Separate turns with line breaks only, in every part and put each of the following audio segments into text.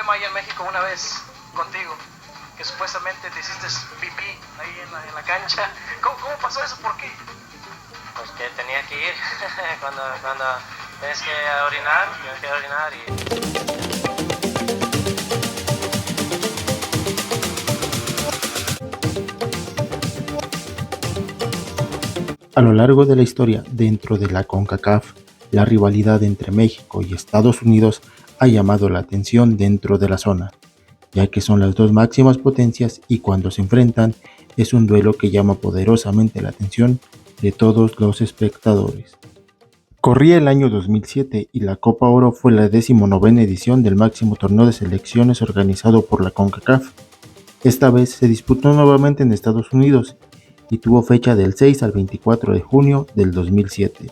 problema ahí en México una vez contigo, que supuestamente te hiciste pipí ahí en la cancha. ¿Cómo pasó eso? ¿Por qué?
Pues que tenía que ir cuando tienes que orinar y...
A lo largo de la historia dentro de la CONCACAF, la rivalidad entre México y Estados Unidos ha llamado la atención dentro de la zona, ya que son las dos máximas potencias y cuando se enfrentan es un duelo que llama poderosamente la atención de todos los espectadores. Corría el año 2007 y la Copa Oro fue la 19ª edición del máximo torneo de selecciones organizado por la CONCACAF. Esta vez se disputó nuevamente en Estados Unidos y tuvo fecha del 6 al 24 de junio del 2007.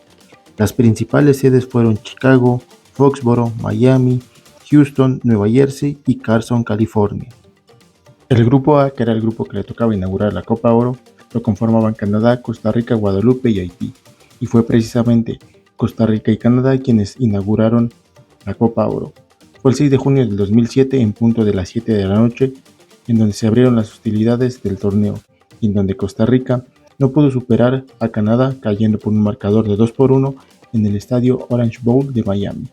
Las principales sedes fueron Chicago, Foxborough, Miami, Houston, Nueva Jersey y Carson, California. El grupo A, que era el grupo que le tocaba inaugurar la Copa Oro, lo conformaban Canadá, Costa Rica, Guadalupe y Haití, y fue precisamente Costa Rica y Canadá quienes inauguraron la Copa Oro. Fue el 6 de junio del 2007 en punto de las 7 de la noche, en donde se abrieron las hostilidades del torneo, y en donde Costa Rica no pudo superar a Canadá cayendo por un marcador de 2-1 en el estadio Orange Bowl de Miami.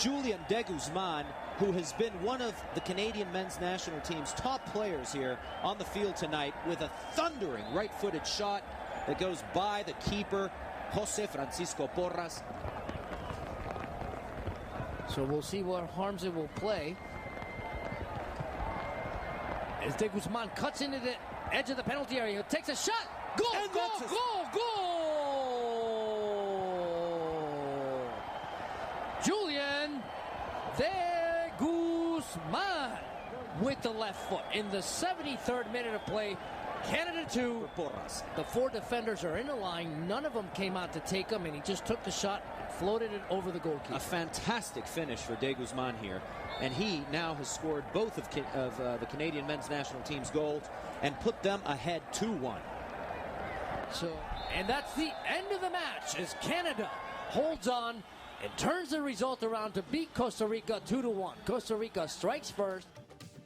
Julian de Guzman, who has been one of the Canadian men's national team's top players here on the field tonight with a thundering right-footed shot that goes by the keeper, Jose Francisco Porras.
So we'll see what harms it will play. As De Guzman cuts into the edge of the penalty area, takes a shot. Goal, and goal! Julian De Guzman with the left foot in the 73rd minute of play. Canada 2, Porras. The four defenders are in a line. None of them came out to take him, and he just took the shot and floated it over the goalkeeper.
A fantastic finish for De Guzman here. And he now has scored both of the Canadian men's national team's goals and put them ahead 2-1.
So, and that's the end of the match as Canada holds on and turns the result around to beat Costa Rica 2-1. Costa Rica strikes first.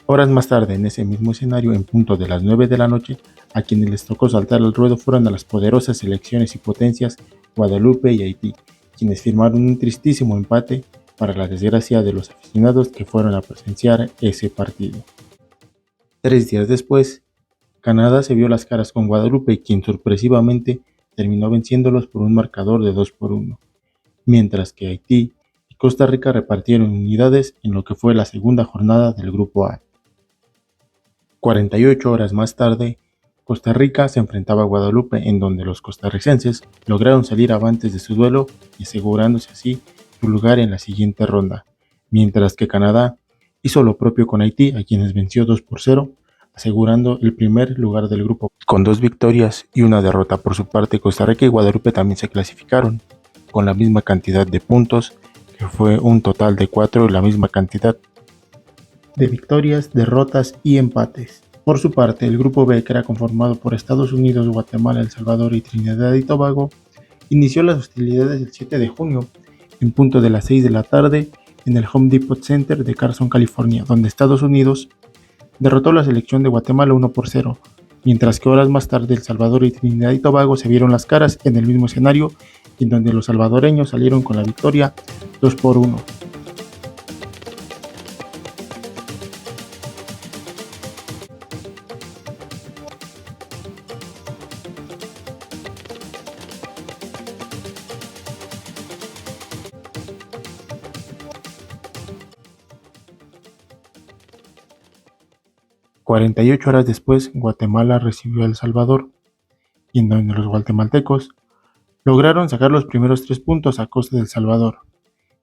Horas más tarde, en ese mismo escenario, en punto de las 9 de la noche, a quienes les tocó saltar al ruedo fueron a las poderosas selecciones y potencias Guadalupe y Haití, quienes firmaron un tristísimo empate para la desgracia de los aficionados que fueron a presenciar ese partido. 3 días después, Canadá se vio las caras con Guadalupe, quien sorpresivamente terminó venciéndolos por un marcador de 2-1, mientras que Haití y Costa Rica repartieron unidades en lo que fue la segunda jornada del Grupo A. 48 horas más tarde, Costa Rica se enfrentaba a Guadalupe, en donde los costarricenses lograron salir avantes de su duelo y asegurándose así su lugar en la siguiente ronda, mientras que Canadá hizo lo propio con Haití, a quienes venció 2-0, asegurando el primer lugar del grupo. Con 2 victorias y una derrota por su parte, Costa Rica y Guadalupe también se clasificaron, con la misma cantidad de puntos, que fue un total de 4 y la misma cantidad de victorias, derrotas y empates. Por su parte, el grupo B, que era conformado por Estados Unidos, Guatemala, El Salvador y Trinidad y Tobago, inició las hostilidades el 7 de junio, en punto de las 6 de la tarde, en el Home Depot Center de Carson, California, donde Estados Unidos derrotó a la selección de Guatemala 1-0, mientras que horas más tarde El Salvador y Trinidad y Tobago se vieron las caras en el mismo escenario, en donde los salvadoreños salieron con la victoria 2-1. «48 horas después, Guatemala recibió a El Salvador, y en donde los guatemaltecos lograron sacar los primeros 3 puntos a costa de El Salvador,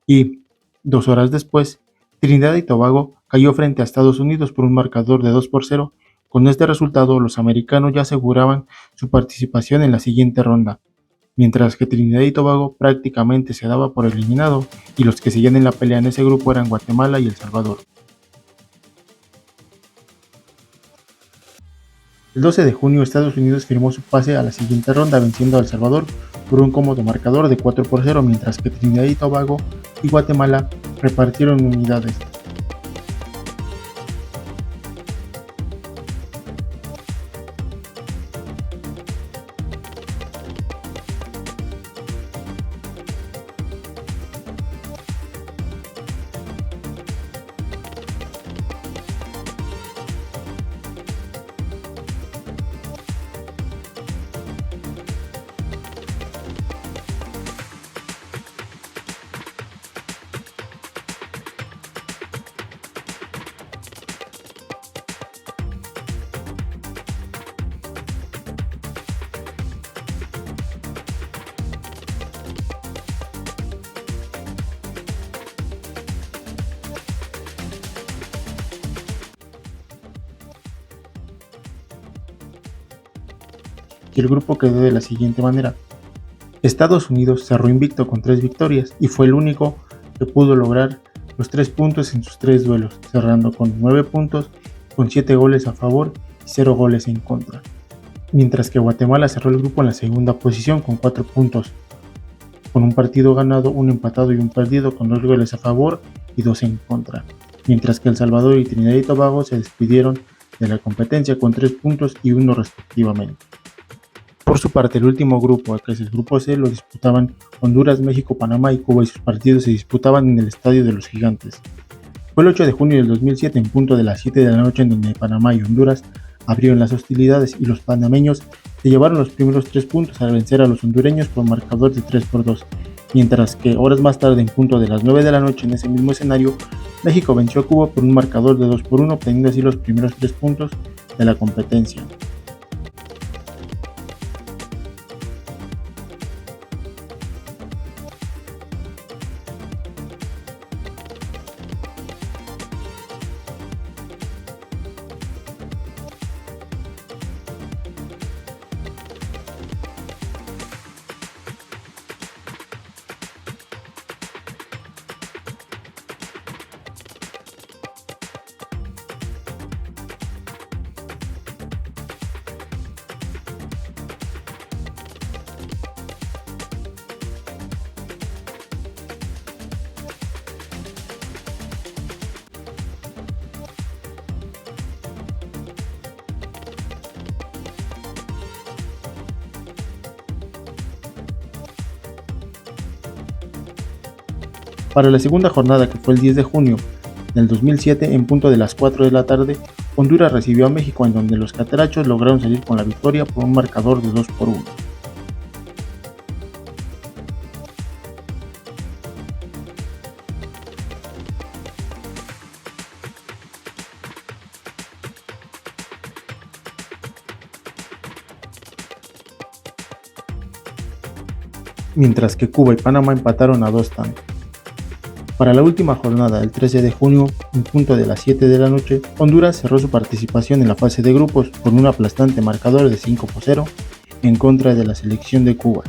y 2 horas después, Trinidad y Tobago cayó frente a Estados Unidos por un marcador de 2-0. Con este resultado, los americanos ya aseguraban su participación en la siguiente ronda, mientras que Trinidad y Tobago prácticamente se daba por eliminado, y los que seguían en la pelea en ese grupo eran Guatemala y El Salvador. El 12 de junio Estados Unidos firmó su pase a la siguiente ronda venciendo a El Salvador por un cómodo marcador de 4-0, mientras que Trinidad y Tobago y Guatemala repartieron unidades. Y el grupo quedó de la siguiente manera. Estados Unidos cerró invicto con 3 victorias y fue el único que pudo lograr los 3 puntos en sus 3 duelos, cerrando con 9 puntos, con 7 goles a favor y 0 goles en contra. Mientras que Guatemala cerró el grupo en la segunda posición con 4 puntos, con un partido ganado, un empatado y un perdido, con 2 goles a favor y 2 en contra. Mientras que El Salvador y Trinidad y Tobago se despidieron de la competencia con 3 puntos y 1 respectivamente. Por su parte, el último grupo, que es el grupo C, lo disputaban Honduras, México, Panamá y Cuba, y sus partidos se disputaban en el Estadio de los Gigantes. Fue el 8 de junio del 2007, en punto de las 7 de la noche, en donde Panamá y Honduras abrieron las hostilidades y los panameños se llevaron los primeros 3 puntos al vencer a los hondureños por marcador de 3-2, mientras que horas más tarde, en punto de las 9 de la noche, en ese mismo escenario, México venció a Cuba por un marcador de 2-1, obteniendo así los primeros 3 puntos de la competencia. Para la segunda jornada, que fue el 10 de junio del 2007, en punto de las 4 de la tarde, Honduras recibió a México, en donde los catrachos lograron salir con la victoria por un marcador de 2-1. Mientras que Cuba y Panamá empataron a 2 tantos. Para la última jornada, el 13 de junio, en punto de las 7 de la noche, Honduras cerró su participación en la fase de grupos con un aplastante marcador de 5-0 en contra de la selección de Cuba.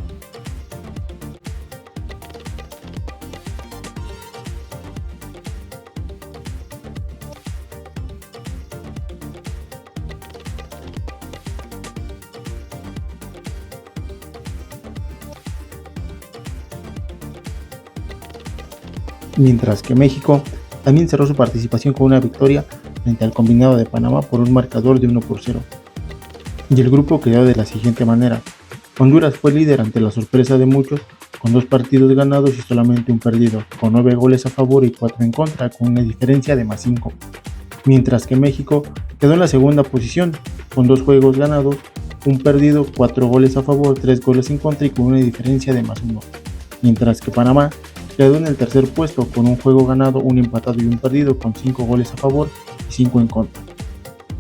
Mientras que México también cerró su participación con una victoria frente al combinado de Panamá por un marcador de 1-0. Y el grupo quedó de la siguiente manera. Honduras fue líder ante la sorpresa de muchos, con 2 partidos ganados y solamente un perdido, con 9 goles a favor y 4 en contra, con una diferencia de +5. Mientras que México quedó en la segunda posición, con 2 juegos ganados, un perdido, 4 goles a favor, 3 goles en contra y con una diferencia de +1. Mientras que Panamá quedó en el tercer puesto con un juego ganado, un empatado y un perdido, con 5 goles a favor y 5 en contra.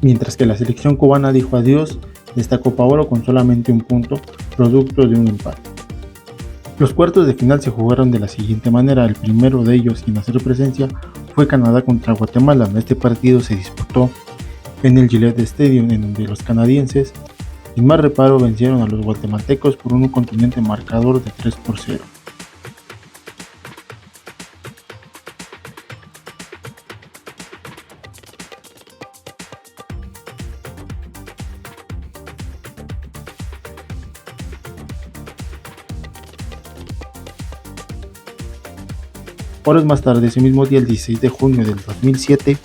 Mientras que la selección cubana dijo adiós de esta Copa Oro con solamente un punto, producto de un empate. Los cuartos de final se jugaron de la siguiente manera. El primero de ellos en hacer presencia fue Canadá contra Guatemala. Este partido se disputó en el Gillette Stadium, en donde los canadienses sin más reparo vencieron a los guatemaltecos por un contundente marcador de 3-0. Horas más tarde, ese mismo día, el 16 de junio del 2007,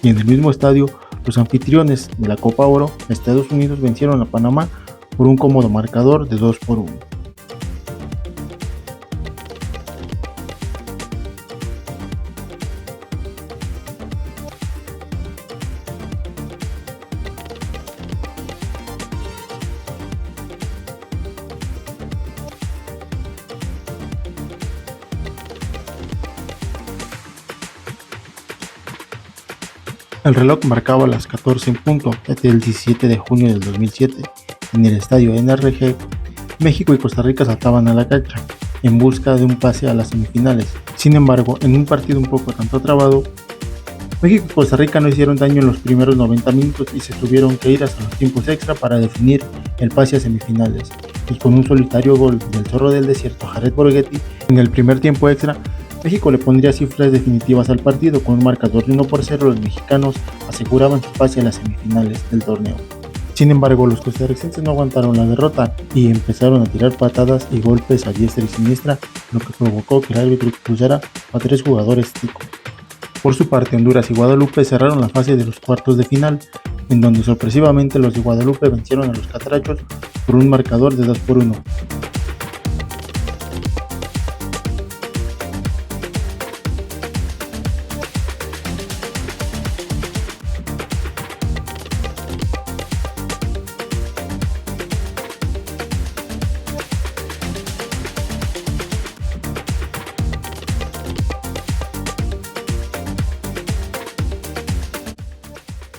y en el mismo estadio, los anfitriones de la Copa Oro, Estados Unidos, vencieron a Panamá por un cómodo marcador de 2-1. El reloj marcaba las 14 en punto desde el 17 de junio del 2007. En el estadio NRG, México y Costa Rica saltaban a la cancha en busca de un pase a las semifinales. Sin embargo, en un partido un poco tanto trabado, México y Costa Rica no hicieron daño en los primeros 90 minutos y se tuvieron que ir hasta los tiempos extra para definir el pase a semifinales. Y con un solitario gol del zorro del desierto, Jared Borghetti, en el primer tiempo extra, México le pondría cifras definitivas al partido. Con un marcador de 1-0, los mexicanos aseguraban su pase a las semifinales del torneo. Sin embargo, los costarricenses no aguantaron la derrota y empezaron a tirar patadas y golpes a diestra y siniestra, lo que provocó que el árbitro expulsara a 3 jugadores tico. Por su parte, Honduras y Guadalupe cerraron la fase de los cuartos de final, en donde sorpresivamente los de Guadalupe vencieron a los catrachos por un marcador de 2-1.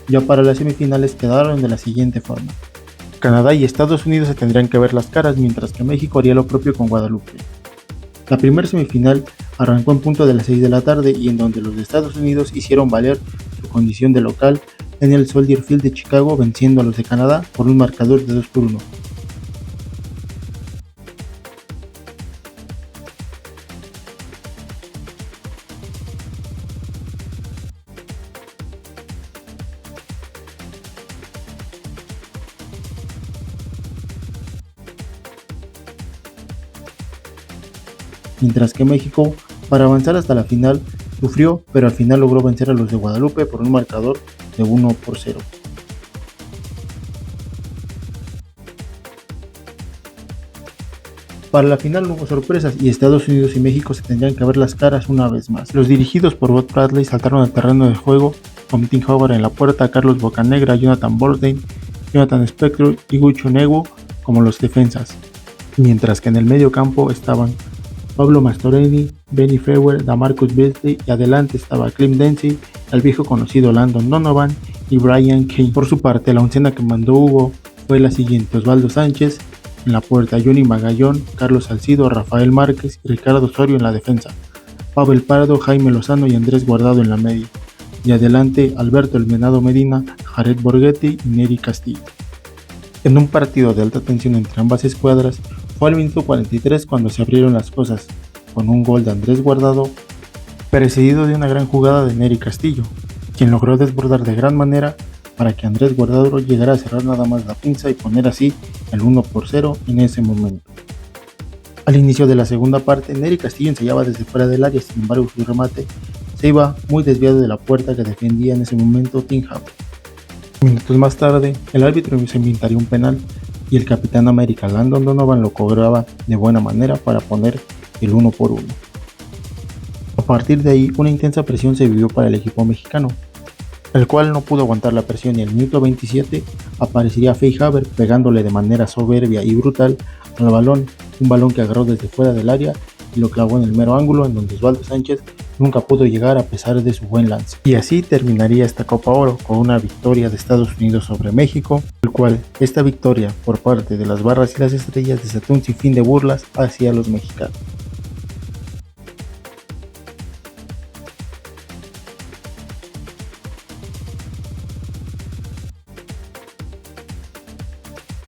Ya para las semifinales quedaron de la siguiente forma. Canadá y Estados Unidos se tendrían que ver las caras, mientras que México haría lo propio con Guadalupe. La primera semifinal arrancó en punto de las 6 de la tarde y en donde los de Estados Unidos hicieron valer su condición de local en el Soldier Field de Chicago, venciendo a los de Canadá por un marcador de 2-1. Mientras que México, para avanzar hasta la final, sufrió, pero al final logró vencer a los de Guadalupe por un marcador de 1-0. Para la final no hubo sorpresas y Estados Unidos y México se tendrían que ver las caras una vez más. Los dirigidos por Bob Bradley saltaron al terreno de juego con Tim Howard en la puerta, Carlos Bocanegra, Jonathan Borstein, Jonathan Spector y Gucho Negro como los defensas, mientras que en el medio campo estaban Pablo Mastroeni, Benny Feuer, Damarcus Beasley y adelante estaba Clint Dempsey, el viejo conocido Landon Donovan y Brian Kane. Por su parte, la oncena que mandó Hugo fue la siguiente: Osvaldo Sánchez en la puerta, Johnny Magallón, Carlos Salcido, Rafael Márquez y Ricardo Osorio en la defensa, Pavel Pardo, Jaime Lozano y Andrés Guardado en la media, y adelante Alberto El Venado Medina, Jared Borghetti y Nery Castillo. En un partido de alta tensión entre ambas escuadras, fue al minuto 43 cuando se abrieron las cosas, con un gol de Andrés Guardado, precedido de una gran jugada de Nery Castillo, quien logró desbordar de gran manera para que Andrés Guardado llegara a cerrar nada más la pinza y poner así el 1-0 en ese momento. Al inicio de la segunda parte, Nery Castillo ensayaba desde fuera del área, sin embargo su remate se iba muy desviado de la puerta que defendía en ese momento Tim Howard. Minutos más tarde, el árbitro se inventaría un penal y el capitán América Landon Donovan lo cobraba de buena manera para poner el 1-1. A partir de ahí, una intensa presión se vivió para el equipo mexicano, el cual no pudo aguantar la presión y en el minuto 27 aparecería Faye Haber pegándole de manera soberbia y brutal al balón, un balón que agarró desde fuera del área y lo clavó en el mero ángulo en donde Osvaldo Sánchez nunca pudo llegar a pesar de su buen lance. Y así terminaría esta Copa Oro con una victoria de Estados Unidos sobre México, el cual esta victoria por parte de las barras y las estrellas desató un sinfín de burlas hacia los mexicanos.